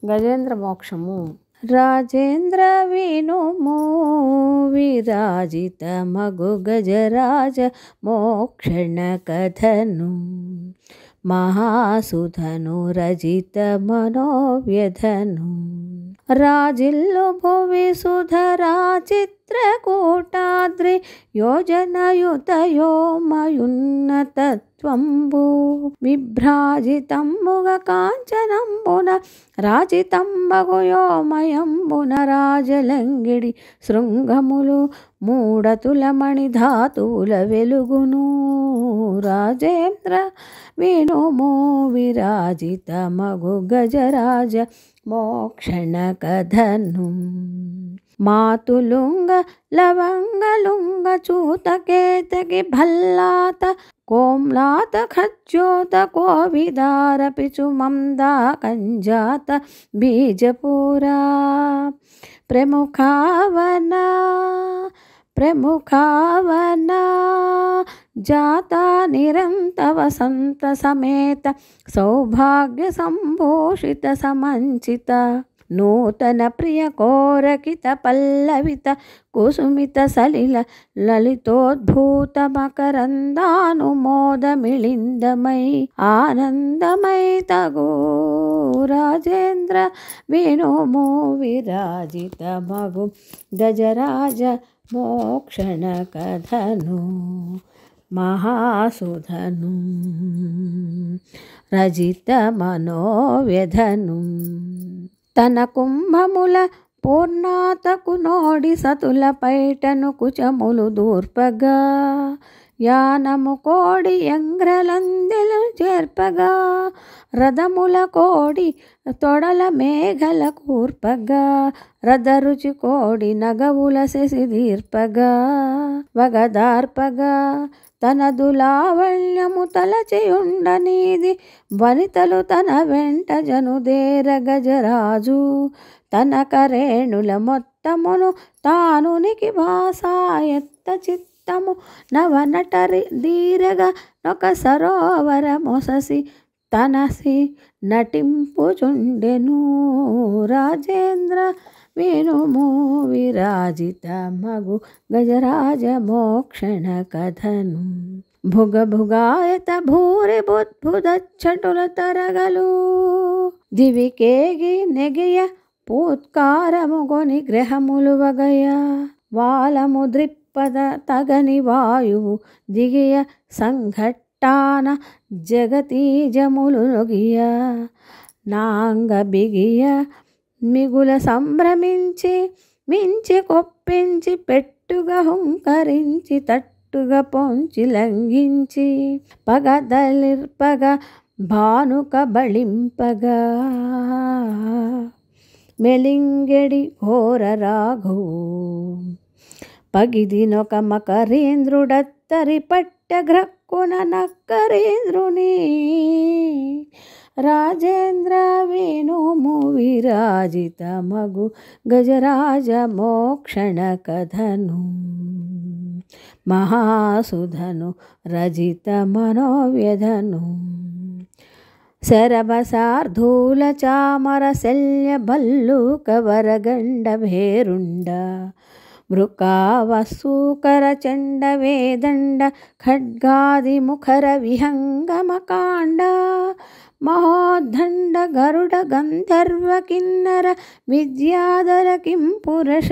గజేంద్ర మోక్షము. రాజేంద్ర వినుము విరాజిత మగు గజరాజ మోక్షణ కథను మహాసుధను రజిత మనోవ్యధను రాజిల్లు భువి సుధరా చిత్రకూటాద్రి యోజనయుతయోమయున్నతత్వంబు విభ్రాజితంబుగ కాంచనంబున రాజితంబగు యోమయంబున రాజలంగిడి శృంగములు మూడతులమణి ధాతువుల వెలుగును రాజేంద్ర వినుము విరాజిత మగు గజరాజ మోక్షణ కథను మాతులుంగ లవంగలుంగ చూతకేతకి భల్లాత కోమ్లాత ఖజ్జోత కోవిదార పిచు మందా కంజాత బీజపూరా ప్రముఖావనా జాత నిరంత వసంత సమేత సౌభాగ్య సంభూషిత సమంచిత నూతన ప్రియ కోరకిత పల్లవిత కుసుమిత సలిల లలితోద్భూత మకరందానుమోదమిళిందమై ఆనందమై తగు రాజేంద్ర వినుము విరాజిత మగు గజరాజ మోక్షణ కథను మహాసుధను రజిత మనోవ్యధను తన కుంభముల పూర్ణాతకు నోడి సతుల పైటను కుచములు దూర్పగా యానము కోడి యంగ్రలందెలు చేర్పగా రథముల కోడి తొడల మేఘల కూర్పగా రథరుచి కోడి నగవుల శశిదీర్పగా వగదార్పగా తనదు లావణ్యము తలచియుండనీది వనితలు తన వెంట జనుదేర గజరాజు తన కరేణుల మొత్తమును తానునికి భాసాయత్త చిత్తము నవనటరి దీరగా నొక సరోవర మొససి తనసి నటింపుచుండెను రాజేంద్ర వినుము విరాజిత మగు గజరాజ మోక్షణ కథను భుగ భుగాయత భూరి బుద్భుదచ్చటుల తరగలు దివికేగి నెగియ పూత్కారముగొని గ్రహములు వగయ వాలము ద్రిప్పద తగని వాయువు దిగియ సంఘట్టాన జగతీజములు నొగియ నాంగ బిగియ మిగుల సంభ్రమించి మించి కొప్పించి పెట్టుగా హుంకరించి తట్టుగా పొంచి లంఘించి పగదలిర్పగా భానుక బళింపగా మెలింగెడి ఘోర రాఘు పగిదినొక మకరేంద్రుడత్తరి పట్టగ్రక్కున నక్కరేంద్రుని రాజేంద్ర వినుము విరాజిత మగు గజరాజ మోక్షణ కథను మహాసుధను రజిత మనోవ్యధను శరభసార్ధూల చామర శల్య భల్లూక వరగండ భేరుండ వృకావసూకర చండ వేదండ ఖడ్గాది ముఖర విహంగమకాండ మహోద్దండ గరుడ గంధర్వ కిన్నర విద్యాధర కింపురుష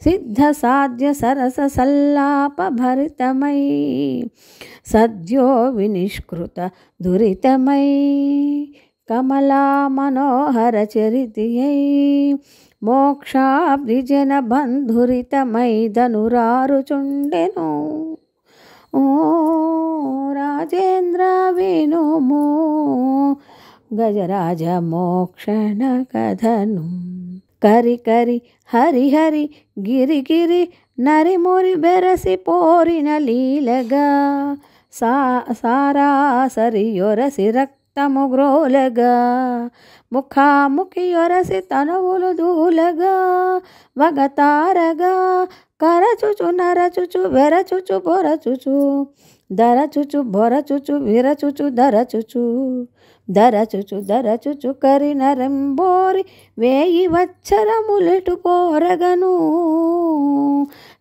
సిద్ధ సాధ్య సరస సల్లాప భరితమై సద్యో వినిష్కృత దురితమై కమలా మనోహర చరితియై మోక్షాబ్దిజన బంధురితమై ధనురారుచుండెను ఓ రాజేంద్ర వినుము గజరాజ మోక్షణ కథను కరి కరి హరి హరి గిరి గిరి నరిమురి బెరసి పోరిన లీలగా సారాసరి యొరసి రక్తము గ్రోలగా ముఖాముఖి యొరసి తనువులు దూలగా వగతారగా కరచుచు నరచుచు వెరచుచు బొరచుచు దరచుచు బొరచుచు విరచుచు దరచుచు కరినరెంబోరి వేయి వచ్చరములెటు కోరగను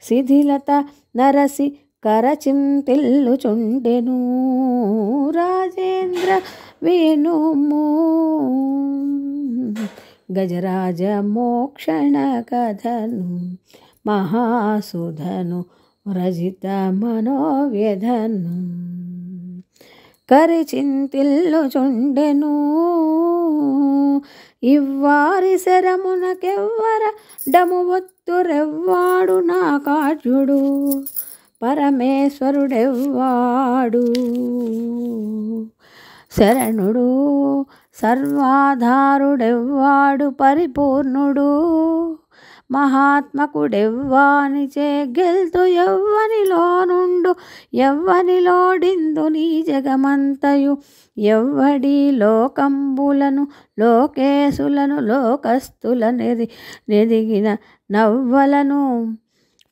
శిథిలత నరసి కరచింతిల్లుచుండెను రాజేంద్ర వినుము. గజరాజ మోక్షణ కథను మహాసుధను రజిత మనోవ్యధను కరిచింతిల్లుచుండెను ఇవ్వారి శరమునకెవ్వర డము ఒత్తురెవ్వాడు నా కాజుడు పరమేశ్వరుడెవ్వాడు శరణుడు సర్వాధారుడెవ్వాడు పరిపూర్ణుడు మహాత్మకుడెవ్వానిచే గెల్తు ఎవ్వనిలో నుండు ఎవ్వనిలోడిందు నీ జగమంతయు ఎవ్వడి లోకంబులను లోకేశులను లోకస్తుల నెదిగిన నవ్వలను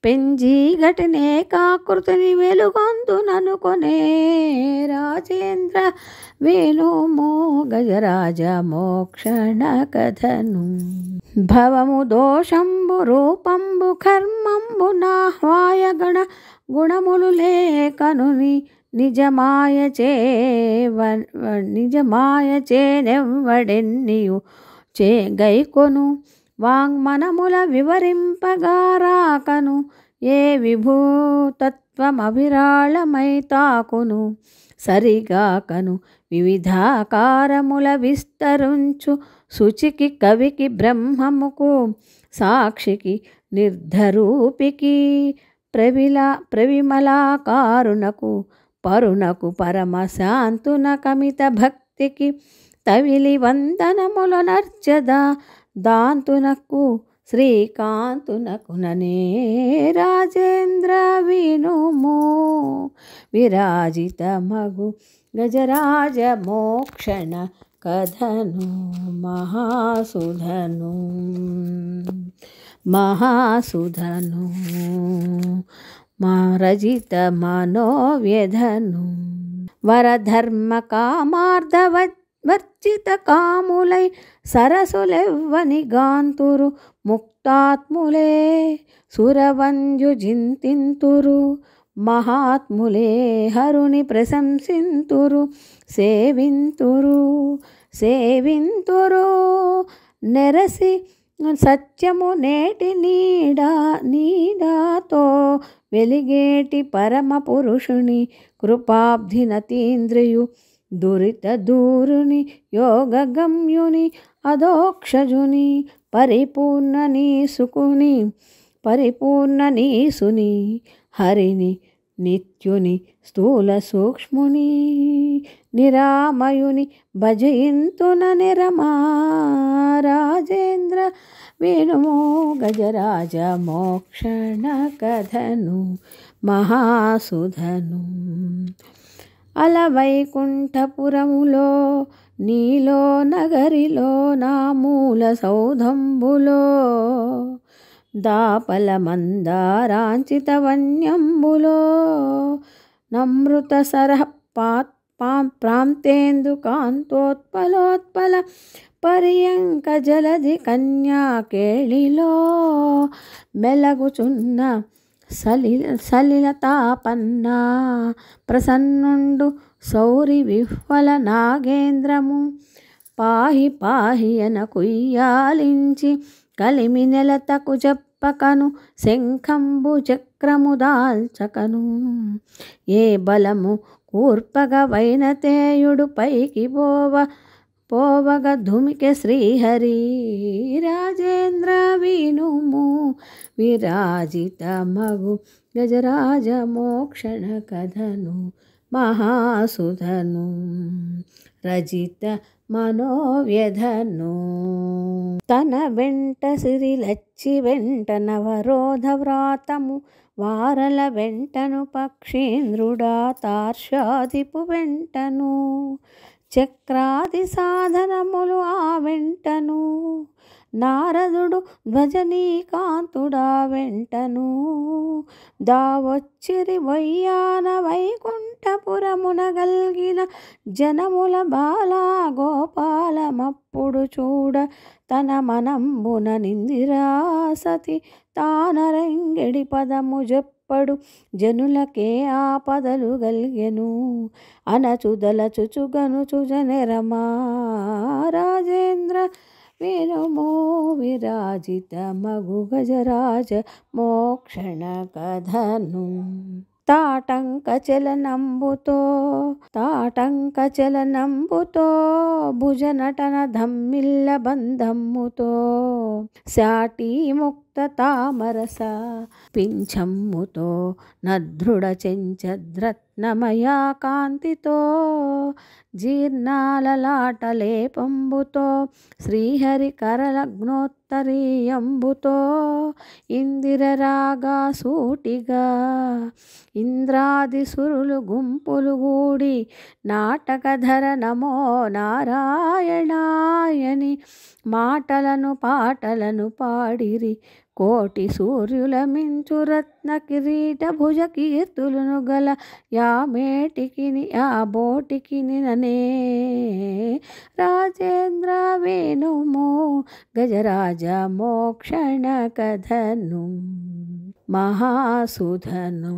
పెంజీగటినే కాకృతిని వెలుగొందుననుకొనే రాజేంద్ర వేణుమో గజరాజ మోక్షణ కథను భవము దోషంబు రూపంబు కర్మంబు నాహ్వాయ గణ గుణములు లేకనుని నిజమాయచే నెవ్వడెన్నియు చే గైకొను వాంగ్మనముల వివరింపగారాకను ఏ విభూతత్వమవిరాళమై తాకును సరిగాకను వివిధాకారముల విస్తరుంచు శుచికి కవికి బ్రహ్మముకు సాక్షికి నిర్ధరూపికి ప్రవిమలాకారునకు పరునకు పరమశాంతున కమిత భక్తికి తవిలి వందనముల నర్చదా దాంతునకు శ్రీకాంతునకుననే రాజేంద్ర వినుము విరాజిత మగు గజరాజ మోక్షణ కథను మహాసుధను రజిత మనోవ్యధను వరధర్మ కామార్ధవర్జిత కాములై సరసులెవ్వని గాంతురు ముక్తాత్ములే సురవంజు జింతింతురు మహాత్ములే హరుని ప్రశంసింతురు సేవింతురు నెరసి సత్యము నేటి నీడాతో వెలిగేటి పరమ పురుషుని కృపాబ్ధి నతీంద్రియు దురిత దూరుని యోగగమ్యుని అదోక్షజుని పరిపూర్ణ నీసుని హరిని నిత్యుని స్థూల సూక్ష్ముని నిరామయుని భజయింతున నిరమా రాజేంద్ర వినుము గజరాజ మోక్షణ కథను మహాసుధను అలవైకుంఠపురములో నీలో నగరిలో నా మూల సౌధంబులో దాపల మందారాంచిత వన్యంబులో నమృత సరః ప్రాంతేందు కాంతోత్పల పర్యంక జలధి కన్యాకేళిలో మెలగుచున్న సలిలతాపన్న ప్రసన్నుండు సౌరి విహ్వల నాగేంద్రము పాహి అన కుయ్యాలించి కలిమి నెలతకు చెప్పకను శంఖంబు చక్రము దాల్చకను ఏ బలము కూర్పగ వైనతేయుడు పైకి పోవగ ధుమికె శ్రీహరి రాజేంద్ర వినుము విరాజిత మగు గజరాజ మోక్షణ కథను మహాసుధను రజిత మనోవ్యధను తన వెంట సిరిలచ్చి వెంట నవరోధ వ్రాతము వారల వెంటను పక్షీంద్రుడా తార్షాదిపు వెంటను చక్రాది సాధనములు ఆ వెంటను నారదుడు ధ్వజనీకాంతుడా వెంటను దావొచ్చిరి వయ్యాన వైకుంఠపురమున గల్గిన జనముల బాలా గోపాలమప్పుడు చూడ తన మనంబున నిందిరాసతి తానరంగెడి పదము చెప్పడు జనులకే ఆపదలు గల్గెను అనచుదలచుచుగను చుజనెరమా రాజేంద్ర వినుమో విరాజిత మగు గజరాజ మోక్షణ కథను తాటంక చలనంబుతో భుజనటన ధమ్మిల్ల బంధమ్ముతో శాటి ముక్త తామరస పింఛమ్ముతో నదృఢ చెంచద్రత్నమయా కాంతితో జీర్ణాలలాటలేపంబుతో శ్రీహరి కరలగ్నోత్తరీయంబుతో ఇందిరరాగా సూటిగా ఇంద్రాది సురులు గుంపులు గూడి నాటకధర నమో నారాయణాయని మాటలను పాటలను పాడిరి కోటి సూర్యుల మించు రత్న కిరీట భుజ కీర్తులను గల యామేటికిని ఆ బోటికిని ననే రాజేంద్ర వేణుమో గజరాజ మోక్షణ కథను మహాసుధను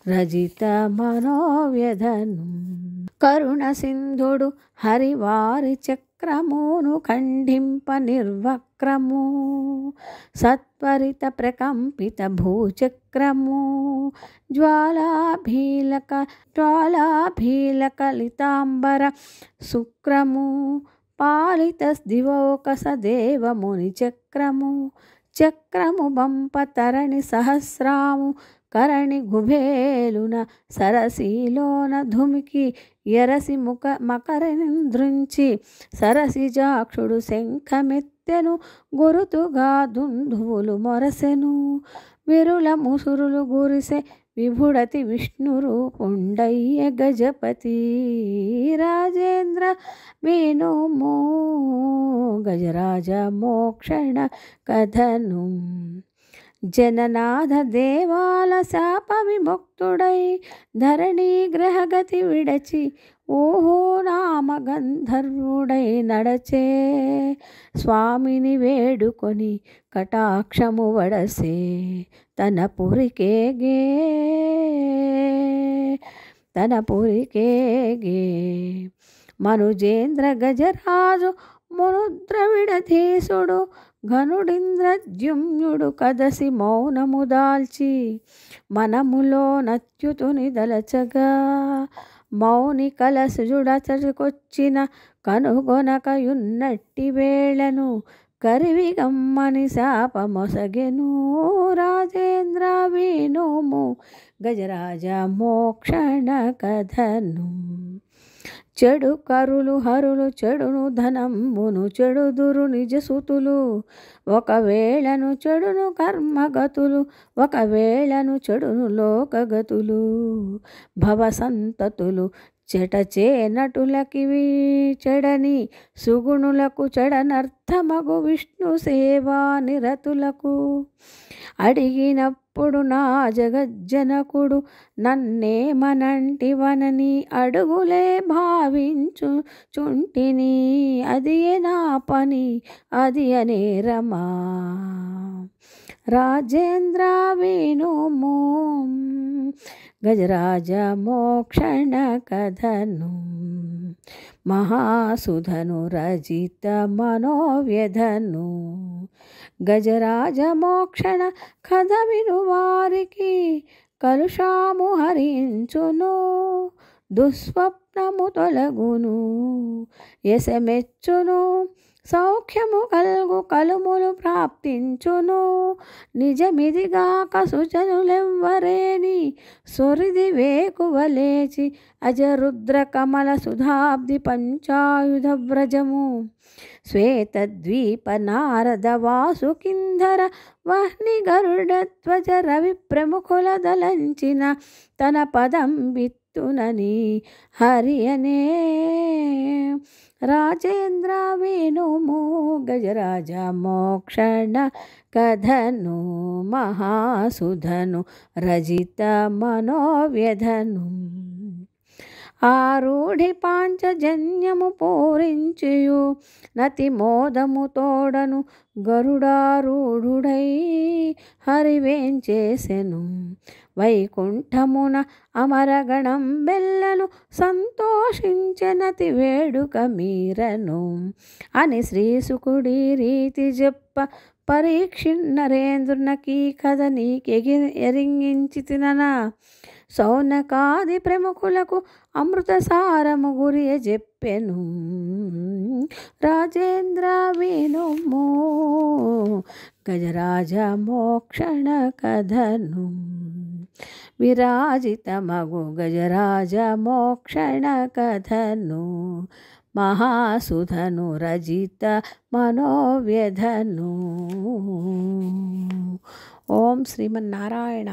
రజిత మనోవ్యధను కరుణ సింధుడు హరివారి చక్రమును ఖండింప నిర్వక్రము సత్వరిత ప్రకంపిత భూచక్రము జ్వాలాభీలకలితాంబర శుక్రము పాలిత దివోకస దేవముని చక్రము బంప తరణి సహస్రాము కరణి గుబేలున సరసిలోన ధుమికి ఎరసి మకరనింద్రించి సరసిజాక్షుడు శంఖమెత్తెను గురుతుగా దుందువులు మొరసెను విరుల ముసురులు గురిసె విభుడతి విష్ణు రూపుండయ్య గజపతి రాజేంద్ర వేణుమో గజరాజ మోక్షణ కథను జననాథ దేవాల శాప విముక్తుడై ధరణీ గ్రహగతి విడచి ఓహో నామ గంధర్వుడై నడచే స్వామిని వేడుకొని కటాక్షము వడసే తన పురికేగే మనుజేంద్ర గజరాజు మునుద్రవిడధీసుడు ఘనుడింద్రద్యుమ్నుడు కదసి మౌనము దాల్చి మనములో నత్యుతుని దలచగా మౌని కలసుజుడచకొచ్చిన కనుగొనకయున్నట్టి వేళను కరివి గమ్మని శాపమొసగెను రాజేంద్ర వేణుము గజరాజ మోక్షణ కథను చెడు కరులు హరులు చెడును ధనంబును చెడుదురు నిజసుతులు ఒకవేళను చెడును కర్మగతులు ఒకవేళను చెడును లోకగతులు భవసంతతులు చెటచే నటులకివి చెడని సుగుణులకు చెడనర్థమగు విష్ణు సేవా నిరతులకు అడిగినప్పుడు నా జగజ్జనకుడు నన్నేమనంటివనని అడుగులే భావించుచుంటిని అది నా పని అది అనేరమా రాజేంద్ర వేణుమో గజరాజ మోక్షణ కథను మహాసుధను రజిత మనోవ్యధను గజరాజ మోక్షణ కథ విను వారికి కలుషాము హరించును దుస్వప్నము తొలగును యశమెచ్చును సౌఖ్యము కల్గు కలుములు ప్రాప్తించును నిజమిదిగాక సుజనులెవ్వరేని సొరిది వేకువలేచి అజరుద్ర కమల సుధాబ్ది పంచాయుధ వ్రజము శ్వేతద్వీప నారద వాసుకింధర వహ్ని గరుడ ధ్వజ రవి ప్రముఖుల దలంచిన తన పదం విత్తునని హరియనే రాజేంద్ర వేణుమో గజరాజ మోక్షణ కథను మహాసుధను రజిత మనోవ్యధను ఆరూఢి పాంచజన్యము పూరించియు నతి మోదము తోడను గరుడారూఢుడై హరివేంచేసెను వైకుంఠమున అమరగణం బెల్లను సంతోషించెనతి వేడుక మీరను అని శ్రీసుకుడి రీతి చెప్ప పరీక్షిన్ నరేంద్రునకి కథ ఎరింగించి తిననా సౌనకాది ప్రముఖులకు అమృతసారము గురియ చెప్పెను రాజేంద్ర వినుము గజరాజ మోక్షణ కథను విరాజితమగు గజరాజ మోక్షణ కథను మహాసుధను రజిత మనోవ్యధను. ఓం శ్రీమన్నారాయణ.